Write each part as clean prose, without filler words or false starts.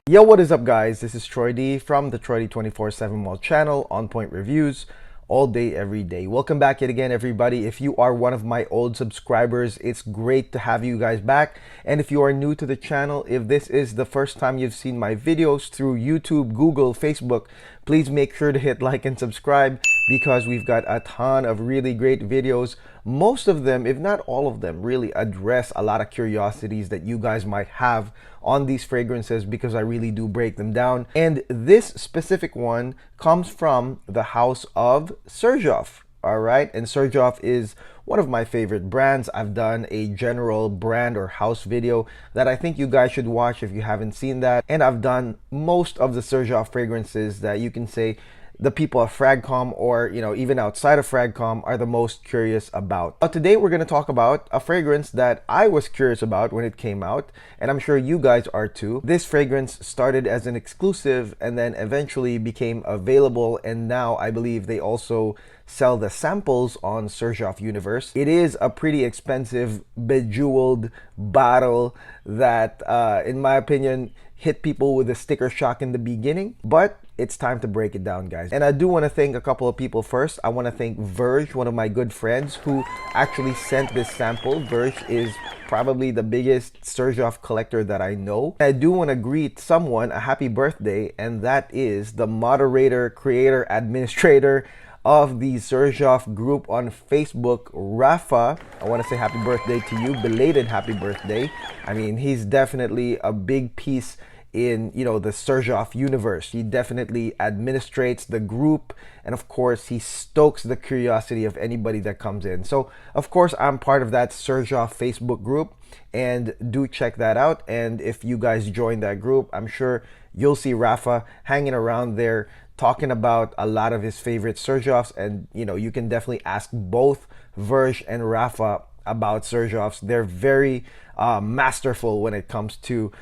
Yo, what is up, guys? This is Troy D from the Troy D 24/7 Mall channel, On Point Reviews, all day, every day. Welcome back yet again, everybody. If you are one of my old subscribers, it's great to have you guys back. And if you are new to the channel, if this is the first time you've seen my videos through YouTube, Google, Facebook, please make sure to hit like and subscribe because we've got a ton of really great videos. Most of them, if not all of them, really address a lot of curiosities that you guys might have on these fragrances because I really do break them down. And this specific one comes from the house of Xerjoff. All right, and Xerjoff is one of my favorite brands. I've done a general brand or house video that I think you guys should watch if you haven't seen that. And I've done most of the Xerjoff fragrances that you can say the people of Fragcom, or even outside of Fragcom, are the most curious about. Now, today we're going to talk about a fragrance that I was curious about when it came out, and I'm sure you guys are too. This fragrance started as an exclusive and then eventually became available, and now I believe they also sell the samples on Xerjoff Universe. It is a pretty expensive, bejeweled bottle that, in my opinion, hit people with a sticker shock in the beginning, but it's time to break it down, guys. And I do want to thank a couple of people first. I want to thank Verge, one of my good friends, who actually sent this sample. Verge is probably the biggest Xerjoff collector that I know. I do want to greet someone a happy birthday, and that is the moderator, creator, administrator of the Xerjoff group on Facebook, Rafa. I want to say happy birthday to you, belated happy birthday. I mean, he's definitely a big piece in the Xerjoff universe. He definitely administrates the group, and of course he stokes the curiosity of anybody that comes in. So of course I'm part of that Xerjoff Facebook group, and do check that out. And if you guys join that group, I'm sure you'll see Rafa hanging around there talking about a lot of his favorite Xerjoffs, and you can definitely ask both Verge and Rafa about Xerjoffs. They're very masterful when it comes to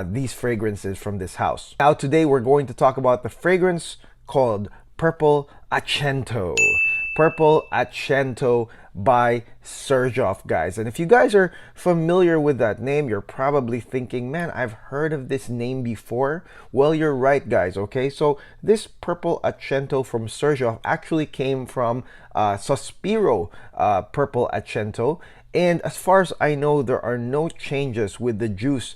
these fragrances from this house. Now today we're going to talk about the fragrance called Purple Accento. Purple Accento by Xerjoff, guys. And if you guys are familiar with that name, you're probably thinking, man, I've heard of this name before. Well, you're right, guys. Okay, so this Purple Accento from Xerjoff actually came from Sospiro Purple Accento. And as far as I know, there are no changes with the juice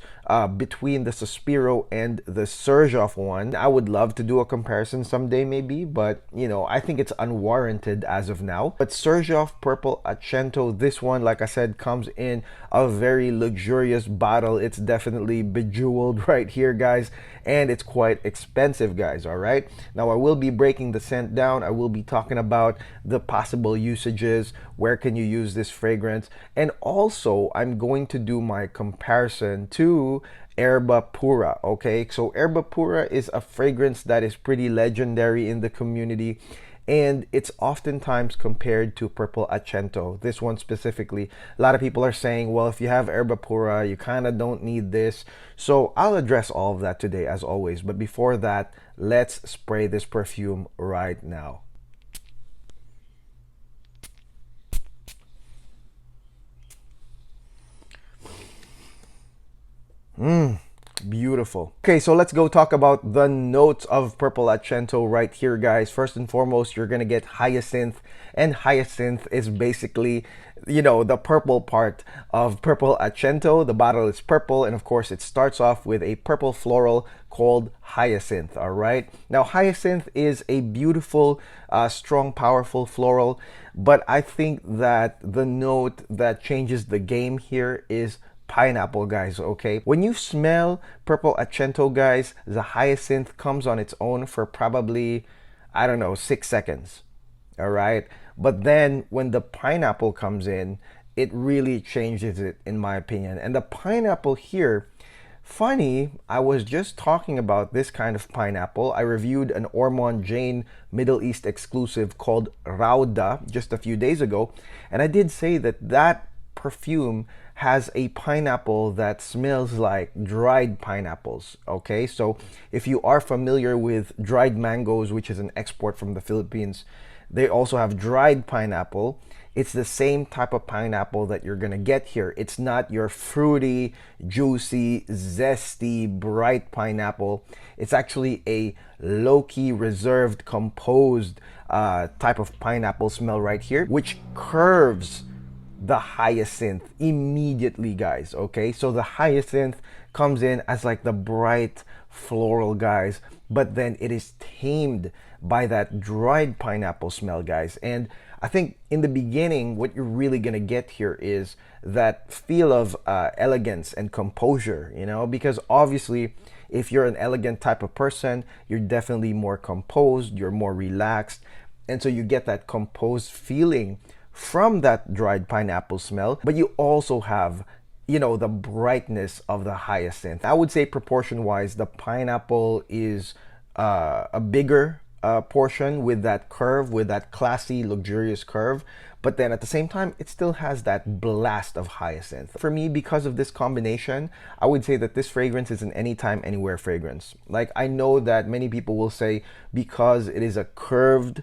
between the Sospiro and the Xerjoff one. I would love to do a comparison someday maybe, but I think it's unwarranted as of now. But Xerjoff Purple Accento, this one, like I said, comes in a very luxurious bottle. It's definitely bejeweled right here, guys, and it's quite expensive, guys. All right, now I will be breaking the scent down. I will be talking about the possible usages, where can you use this fragrance, and also I'm going to do my comparison to Erba Pura. Okay, so Erba Pura is a fragrance that is pretty legendary in the community, and it's oftentimes compared to Purple Accento. This one specifically, a lot of people are saying, well, if you have Erba Pura, you kind of don't need this. So I'll address all of that today, as always. But before that, let's spray this perfume right now. Beautiful. Okay, so let's go talk about the notes of Purple Accento right here, guys. First and foremost, you're gonna get hyacinth, and hyacinth is basically the purple part of Purple Accento. The bottle is purple, and of course it starts off with a purple floral called hyacinth. All right, now hyacinth is a beautiful, strong, powerful floral, but I think that the note that changes the game here is pineapple, guys. Okay, when you smell Purple Accento, guys, the hyacinth comes on its own for probably, I don't know, 6 seconds. All right, but then when the pineapple comes in, it really changes it, in my opinion. And the pineapple here, funny, I was just talking about this kind of pineapple. I reviewed an Ormond Jane Middle East exclusive called Rauda just a few days ago, and I did say that perfume has a pineapple that smells like dried pineapples. Okay, so if you are familiar with dried mangoes, which is an export from the Philippines, They also have dried pineapple. It's the same type of pineapple that you're gonna get here. It's not your fruity, juicy, zesty, bright pineapple. It's actually a low-key, reserved, composed type of pineapple smell right here, which curves the hyacinth immediately, guys. Okay, so the hyacinth comes in as like the bright floral, guys, but then it is tamed by that dried pineapple smell, guys. And I think in the beginning, what you're really gonna get here is that feel of elegance and composure, you know, because obviously if you're an elegant type of person, you're definitely more composed, you're more relaxed, and so you get that composed feeling from that dried pineapple smell, but you also have, you know, the brightness of the hyacinth. I would say proportion wise, the pineapple is a bigger portion with that curve, with that classy, luxurious curve, but then at the same time, it still has that blast of hyacinth. For me, because of this combination, I would say that this fragrance is an anytime, anywhere fragrance. Like, I know that many people will say because it is a curved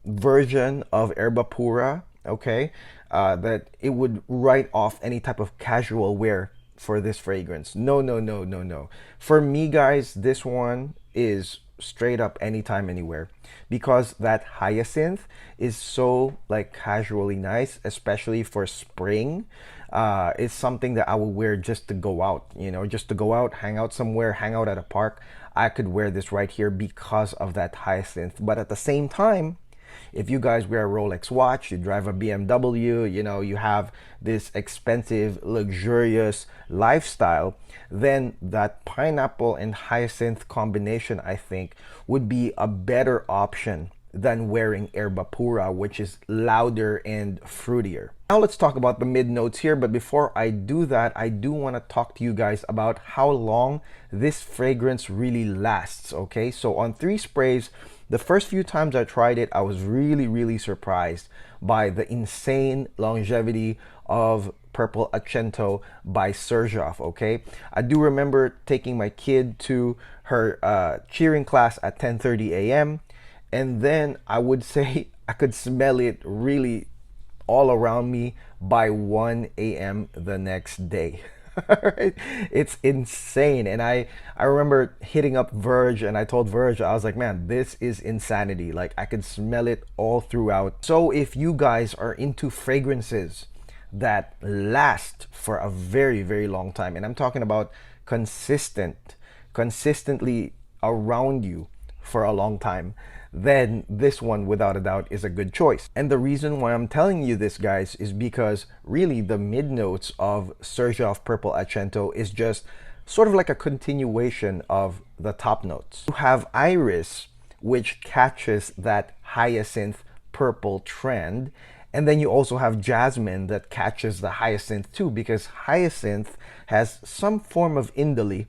version of Erba Pura, okay, that it would write off any type of casual wear for this fragrance. No, no, no, no, no. For me, guys, this one is straight up anytime, anywhere, because that hyacinth is so like casually nice, especially for spring. It's something that I would wear just to go out, you know, just to go out, hang out somewhere, hang out at a park. I could wear this right here because of that hyacinth. But at the same time, if you guys wear a Rolex watch, you drive a BMW, you know, you have this expensive, luxurious lifestyle, then that pineapple and hyacinth combination, I think, would be a better option than wearing Erba Pura, which is louder and fruitier. Now let's talk about the mid notes here, but before I do that, I do want to talk to you guys about how long this fragrance really lasts, okay? So on 3 sprays, the first few times I tried it, I was really surprised by the insane longevity of Purple Accento by Xerjoff, okay? I do remember taking my kid to her cheering class at 10:30 a.m. and then I would say I could smell it really all around me by 1 a.m. the next day. It's insane. And I remember hitting up Verge, and I told Verge, I was like, man, this is insanity. Like, I could smell it all throughout. So if you guys are into fragrances that last for a very long time, and I'm talking about consistently around you for a long time, then this one without a doubt is a good choice. And the reason why I'm telling you this, guys, is because really the mid notes of Xerjoff Purple Accento is just sort of like a continuation of the top notes. You have iris, which catches that hyacinth purple trend, and then you also have jasmine that catches the hyacinth too, because hyacinth has some form of indole,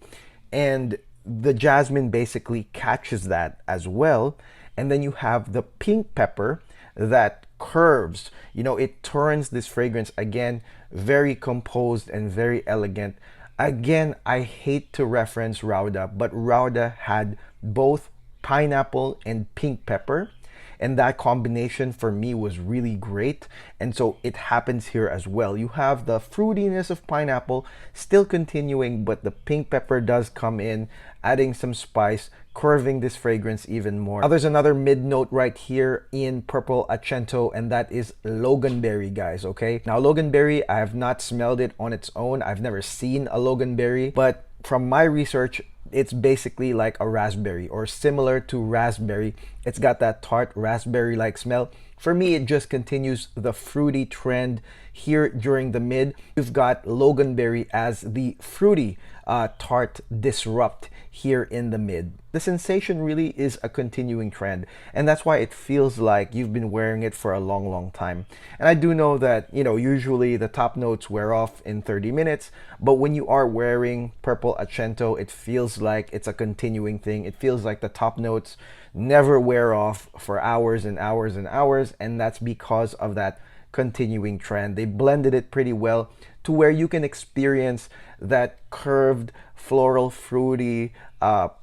and the jasmine basically catches that as well. And then you have the pink pepper that curves, you know, it turns this fragrance again very composed and very elegant. Again, I hate to reference Rauda, but Rauda had both pineapple and pink pepper, and that combination for me was really great. And so it happens here as well. You have the fruitiness of pineapple still continuing, but the pink pepper does come in, adding some spice, curving this fragrance even more. Now, there's another mid note right here in Purple Accento, and that is loganberry, guys, okay? Now, loganberry, I have not smelled it on its own. I've never seen a loganberry, but from my research, it's basically like a raspberry or similar to raspberry. It's got that tart raspberry-like smell. For me, it just continues the fruity trend here during the mid. You've got loganberry as the fruity tart disrupt here in the mid. The sensation really is a continuing trend, and that's why it feels like you've been wearing it for a long time. And I do know that, you know, usually the top notes wear off in 30 minutes, but when you are wearing Purple Accento, it feels like it's a continuing thing. It feels like the top notes never wear off for hours and hours and hours, and that's because of that continuing trend. They blended it pretty well to where you can experience that curved, floral, fruity,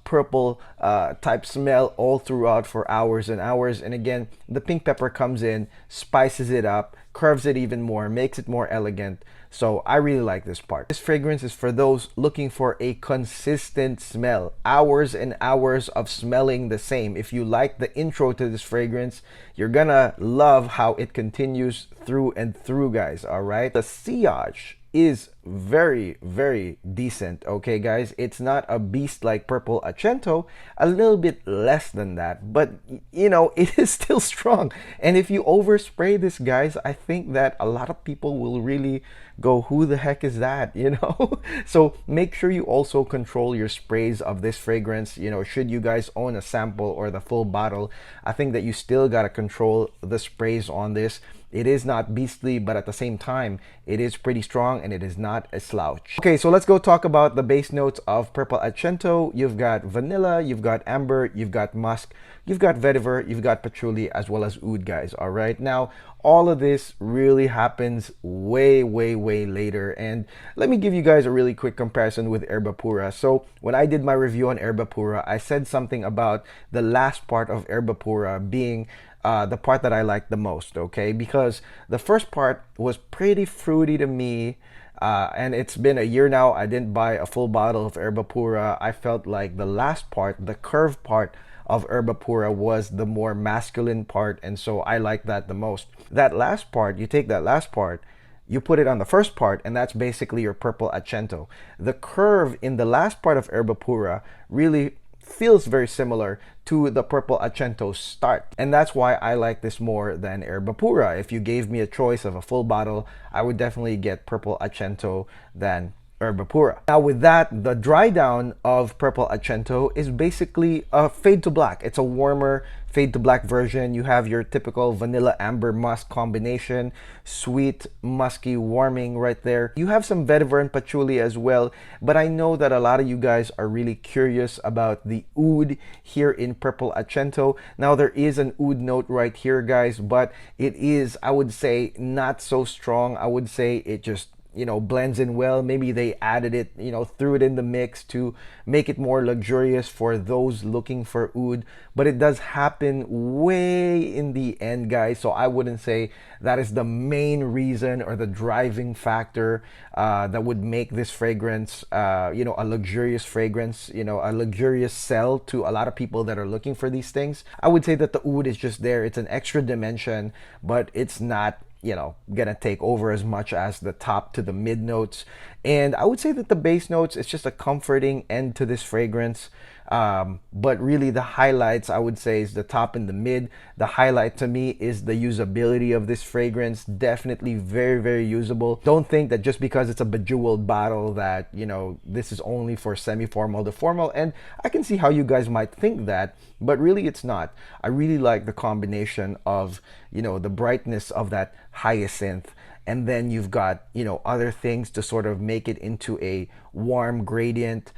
purple type smell all throughout for hours and hours. And again, the pink pepper comes in, spices it up, curves it even more, makes it more elegant. So I really like this part. This fragrance is for those looking for a consistent smell, hours and hours of smelling the same. If you like the intro to this fragrance, you're gonna love how it continues through and through, guys. All right, the sillage is very, very decent. Okay, guys, it's not a beast like Purple Accento, a little bit less than that, but you know, it is still strong. And if you overspray this, guys, I think that a lot of people will really go, who the heck is that, you know? So make sure you also control your sprays of this fragrance. You know, should you guys own a sample or the full bottle, I think that you still got to control the sprays on this. It is not beastly, but at the same time, it is pretty strong and it is not a slouch. Okay, so let's go talk about the base notes of Purple Accento. You've got vanilla, you've got amber, you've got musk, you've got vetiver, you've got patchouli, as well as oud, guys. All right, now all of this really happens way later, and let me give you guys a really quick comparison with Erba Pura. So when I did my review on Erba Pura, I said something about the last part of Erba Pura being the part that I liked the most, okay? Because the first part was pretty fruity to me, and it's been a year now. I didn't buy a full bottle of Erba Pura. I felt like the last part, the curved part of Erba Pura, was the more masculine part, and so I like that the most. That last part, you take that last part, you put it on the first part, and that's basically your Purple Accento. The curve in the last part of Erba Pura really feels very similar to the Purple Accento start, and that's why I like this more than Erba Pura. If you gave me a choice of a full bottle, I would definitely get Purple Accento than Erba Pura. Now with that, the dry down of Purple Accento is basically a fade to black. It's a warmer fade to black version. You have your typical vanilla amber musk combination, sweet, musky, warming right there. You have some vetiver and patchouli as well, but I know that a lot of you guys are really curious about the oud here in Purple Accento. Now there is an oud note right here, guys, but it is, I would say, not so strong. I would say it just, you know, blends in well. Maybe they added it, you know, threw it in the mix to make it more luxurious for those looking for oud, but it does happen way in the end, guys. So I wouldn't say that is the main reason or the driving factor that would make this fragrance, you know, a luxurious fragrance, you know, a luxurious sell to a lot of people that are looking for these things. I would say that the oud is just there. It's an extra dimension, but it's not, you know, gonna take over as much as the top to the mid notes. And I would say that the base notes, it's just a comforting end to this fragrance. But really the highlights, I would say, is the top and the mid. The highlight to me is the usability of this fragrance. Definitely very usable. Don't think that just because it's a bejeweled bottle that, you know, this is only for semi-formal to formal. And I can see how you guys might think that, but really it's not. I really like the combination of, you know, the brightness of that hyacinth, and then you've got, you know, other things to sort of make it into a warm gradient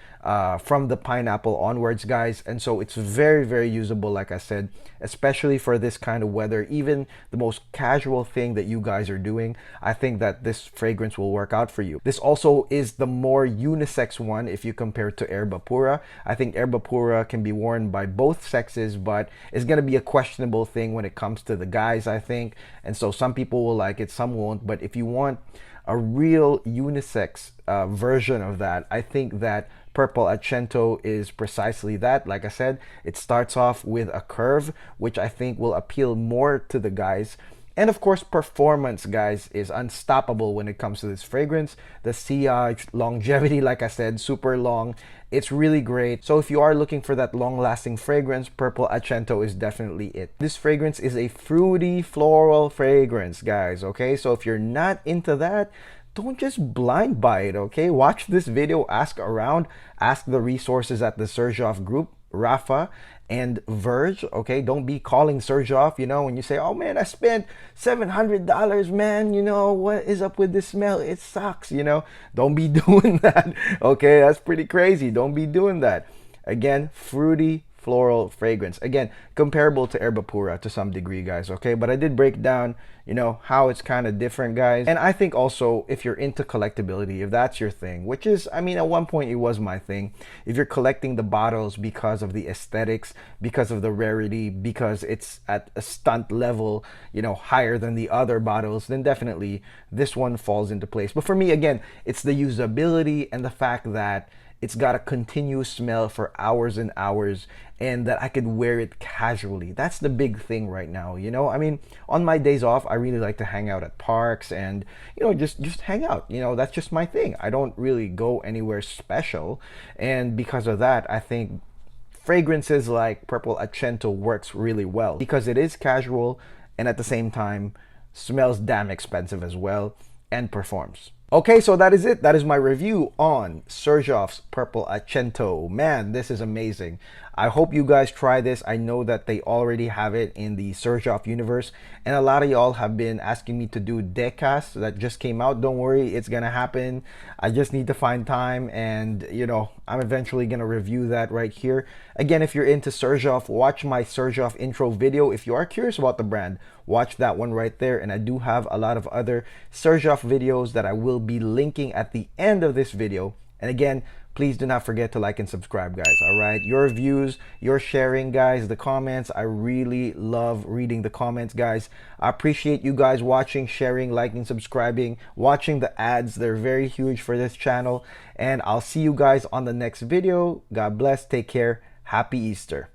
from the pineapple onwards, guys. And so it's very usable, like I said, especially for this kind of weather. Even the most casual thing that you guys are doing, I think that this fragrance will work out for you. This also is the more unisex one if you compare to Erba Pura. I think Erba Pura can be worn by both sexes, but it's gonna be a questionable thing when it comes to the guys, I think. And so some people will like it, some won't. But if you want a real unisex version of that, I think that Purple Accento is precisely that. Like I said, it starts off with a curve, which I think will appeal more to the guys. And of course, performance, guys, is unstoppable when it comes to this fragrance. The sillage, longevity, like I said, super long. It's really great. So if you are looking for that long-lasting fragrance, Purple Accento is definitely it. This fragrance is a fruity floral fragrance, guys, okay? So if you're not into that, don't just blind buy it, okay? Watch this video, ask around, ask the resources at the Xerjoff group, Rafa and Verge, okay? Don't be calling Xerjoff, you know, when you say, oh man, I spent $700, man, you know, what is up with this smell? It sucks, you know? Don't be doing that, okay? That's pretty crazy. Don't be doing that. Again, fruity floral fragrance. Again, comparable to Erba Pura to some degree, guys, okay? But I did break down, you know, how it's kind of different, guys. And I think also if you're into collectability, if that's your thing, which is, I mean, at one point it was my thing. If you're collecting the bottles because of the aesthetics, because of the rarity, because it's at a stunt level, you know, higher than the other bottles, then definitely this one falls into place. But for me, again, it's the usability and the fact that it's got a continuous smell for hours and hours, and that I could wear it casually. That's the big thing right now, you know? I mean, on my days off, I really like to hang out at parks and, you know, just hang out. You know, that's just my thing. I don't really go anywhere special. And because of that, I think fragrances like Purple Accento works really well because it is casual and at the same time smells damn expensive as well and performs. Okay, so that is it. That is my review on Xerjoff's Purple Accento. Man, this is amazing. I hope you guys try this. I know that they already have it in the Xerjoff universe, and a lot of y'all have been asking me to do decas that just came out. Don't worry, it's gonna happen. I just need to find time, and you know, I'm eventually gonna review that right here. Again, if you're into Xerjoff, watch my Xerjoff intro video. If you are curious about the brand, watch that one right there. And I do have a lot of other Xerjoff videos that I will be linking at the end of this video. And again, please do not forget to like and subscribe, guys. All right, your views, your sharing, guys, the comments, I really love reading the comments, guys. I appreciate you guys watching, sharing, liking, subscribing, watching the ads. They're very huge for this channel. And I'll see you guys on the next video. God bless, take care, happy Easter.